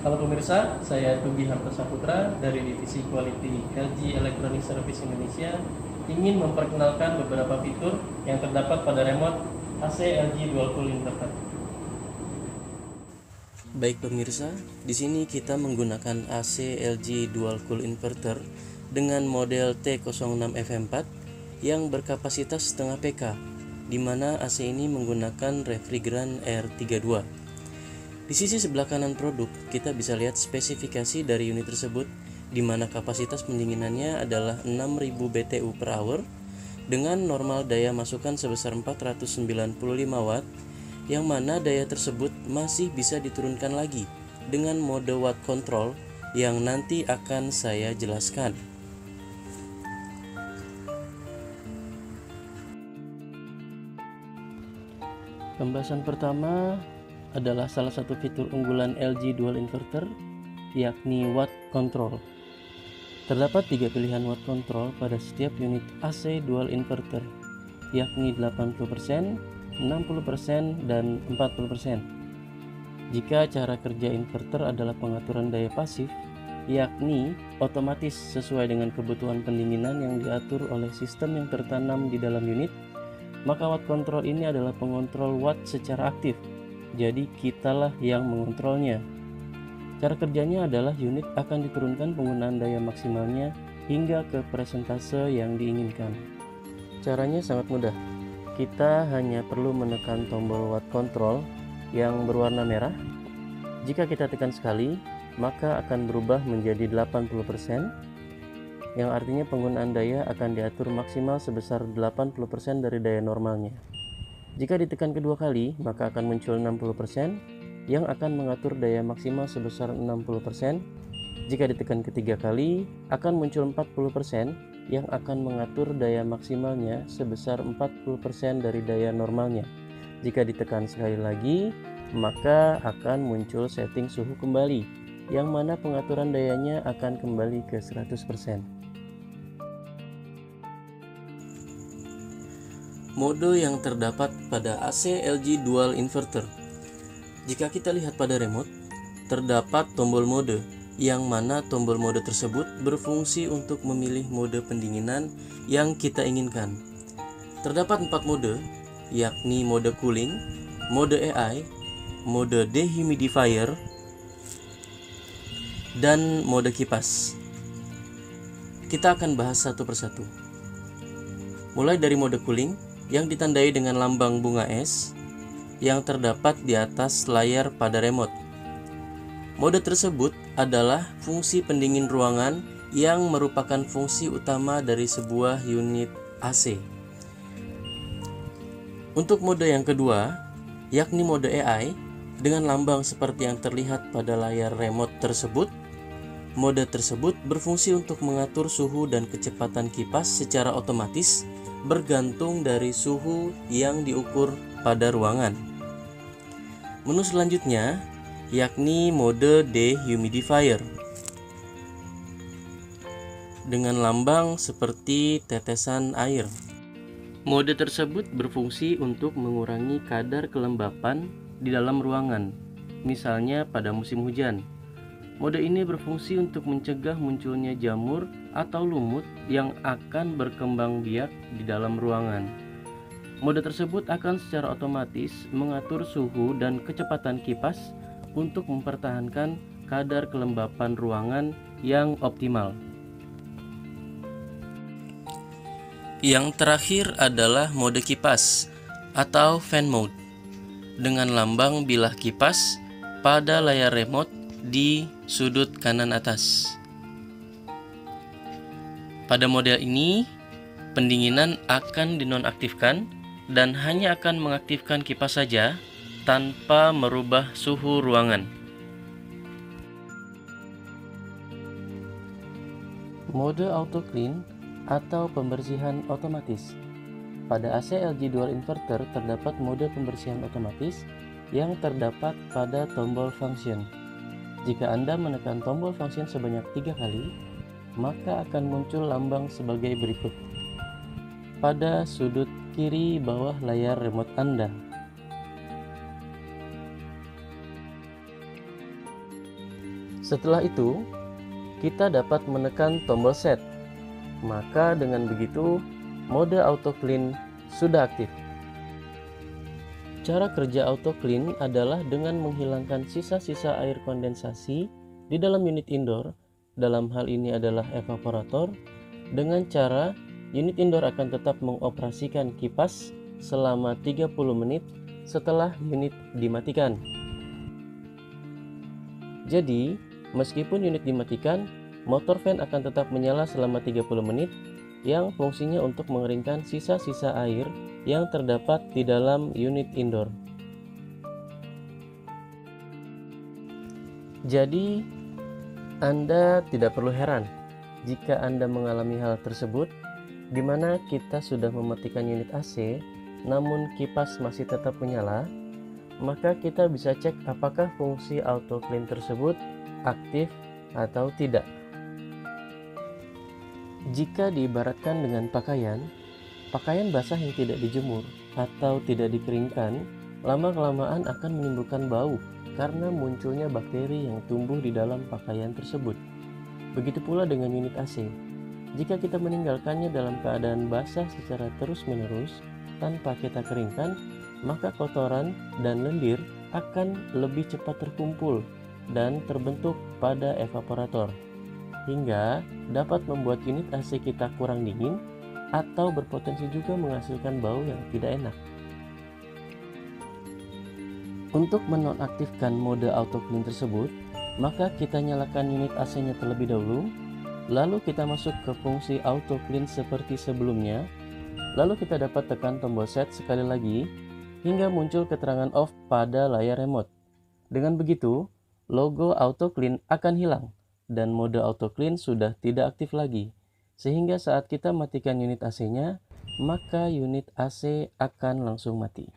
Halo pemirsa, saya Tugi Harto Saputra dari Divisi Quality LG Electronic Service Indonesia ingin memperkenalkan beberapa fitur yang terdapat pada remote AC LG Dual Cool Inverter. Baik pemirsa, di sini kita menggunakan AC LG Dual Cool Inverter dengan model T06F4 yang berkapasitas setengah PK, di mana AC ini menggunakan refrigeran R32. Di sisi sebelah kanan produk, kita bisa lihat spesifikasi dari unit tersebut, di mana kapasitas pendinginannya adalah 6000 BTU per hour dengan normal daya masukan sebesar 495 watt, yang mana daya tersebut masih bisa diturunkan lagi dengan mode watt control yang nanti akan saya jelaskan. Pembahasan pertama adalah salah satu fitur unggulan LG Dual Inverter, yakni watt control. Terdapat 3 pilihan watt control pada setiap unit AC Dual Inverter, yakni 80%, 60%, dan 40%. Jika cara kerja inverter adalah pengaturan daya pasif, yakni otomatis sesuai dengan kebutuhan pendinginan yang diatur oleh sistem yang tertanam di dalam unit, maka watt control ini adalah pengontrol watt secara aktif, jadi kitalah yang mengontrolnya. Cara kerjanya adalah unit akan diturunkan penggunaan daya maksimalnya hingga ke persentase yang diinginkan. Caranya sangat mudah. Kita hanya perlu menekan tombol watt control yang berwarna merah. Jika kita tekan sekali, maka akan berubah menjadi 80%, yang artinya penggunaan daya akan diatur maksimal sebesar 80% dari daya normalnya. Jika ditekan kedua kali, maka akan muncul 60%, yang akan mengatur daya maksimal sebesar 60%. Jika ditekan ketiga kali, akan muncul 40%, yang akan mengatur daya maksimalnya sebesar 40% dari daya normalnya. Jika ditekan sekali lagi, maka akan muncul setting suhu kembali, yang mana pengaturan dayanya akan kembali ke 100%. Mode yang terdapat pada AC LG Dual Inverter. Jika kita lihat pada remote, terdapat tombol mode, yang mana tombol mode tersebut berfungsi untuk memilih mode pendinginan yang kita inginkan. Terdapat 4 mode, yakni mode cooling, mode AI, mode dehumidifier, dan mode kipas. Kita akan bahas satu persatu. Mulai dari mode cooling yang ditandai dengan lambang bunga es yang terdapat di atas layar pada remote. Mode tersebut adalah fungsi pendingin ruangan yang merupakan fungsi utama dari sebuah unit AC. Untuk mode yang kedua, yakni mode AI, dengan lambang seperti yang terlihat pada layar remote tersebut, mode tersebut berfungsi untuk mengatur suhu dan kecepatan kipas secara otomatis bergantung dari suhu yang diukur pada ruangan. Menu selanjutnya yakni mode dehumidifier dengan lambang seperti tetesan air. Mode tersebut berfungsi untuk mengurangi kadar kelembapan di dalam ruangan, misalnya pada musim hujan. Mode ini berfungsi untuk mencegah munculnya jamur atau lumut yang akan berkembang biak di dalam ruangan. Mode tersebut akan secara otomatis mengatur suhu dan kecepatan kipas untuk mempertahankan kadar kelembapan ruangan yang optimal. Yang terakhir adalah mode kipas atau fan mode dengan lambang bilah kipas pada layar remote di sudut kanan atas. Pada model ini, pendinginan akan dinonaktifkan dan hanya akan mengaktifkan kipas saja tanpa merubah suhu ruangan. Mode auto clean atau pembersihan otomatis. Pada AC LG Dual Inverter terdapat mode pembersihan otomatis yang terdapat pada tombol function. Jika Anda menekan tombol function sebanyak 3 kali, maka akan muncul lambang sebagai berikut. Pada sudut kiri bawah layar remote Anda, Setelah itu, kita dapat menekan tombol set. Maka dengan begitu, mode auto clean sudah aktif. Cara kerja auto clean adalah dengan menghilangkan sisa-sisa air kondensasi di dalam unit indoor, dalam hal ini adalah evaporator, dengan cara unit indoor akan tetap mengoperasikan kipas selama 30 menit setelah unit dimatikan. Jadi, meskipun unit dimatikan, motor fan akan tetap menyala selama 30 menit yang fungsinya untuk mengeringkan sisa-sisa air yang terdapat di dalam unit indoor. Jadi, Anda tidak perlu heran jika Anda mengalami hal tersebut, di mana kita sudah mematikan unit AC, namun kipas masih tetap menyala. Maka kita bisa cek apakah fungsi auto clean tersebut aktif atau tidak. Jika diibaratkan dengan pakaian basah yang tidak dijemur atau tidak dikeringkan, lama-kelamaan akan menimbulkan bau karena munculnya bakteri yang tumbuh di dalam pakaian tersebut. Begitu pula dengan unit AC. Jika kita meninggalkannya dalam keadaan basah secara terus-menerus tanpa kita keringkan, maka kotoran dan lendir akan lebih cepat terkumpul dan terbentuk pada evaporator, hingga dapat membuat unit AC kita kurang dingin atau berpotensi juga menghasilkan bau yang tidak enak. Untuk menonaktifkan mode auto clean tersebut, maka kita nyalakan unit AC-nya terlebih dahulu, lalu kita masuk ke fungsi auto clean seperti sebelumnya, lalu kita dapat tekan tombol set sekali lagi hingga muncul keterangan off pada layar remote. Dengan begitu, logo auto clean akan hilang dan mode auto clean sudah tidak aktif lagi, sehingga saat kita matikan unit AC-nya, maka unit AC akan langsung mati.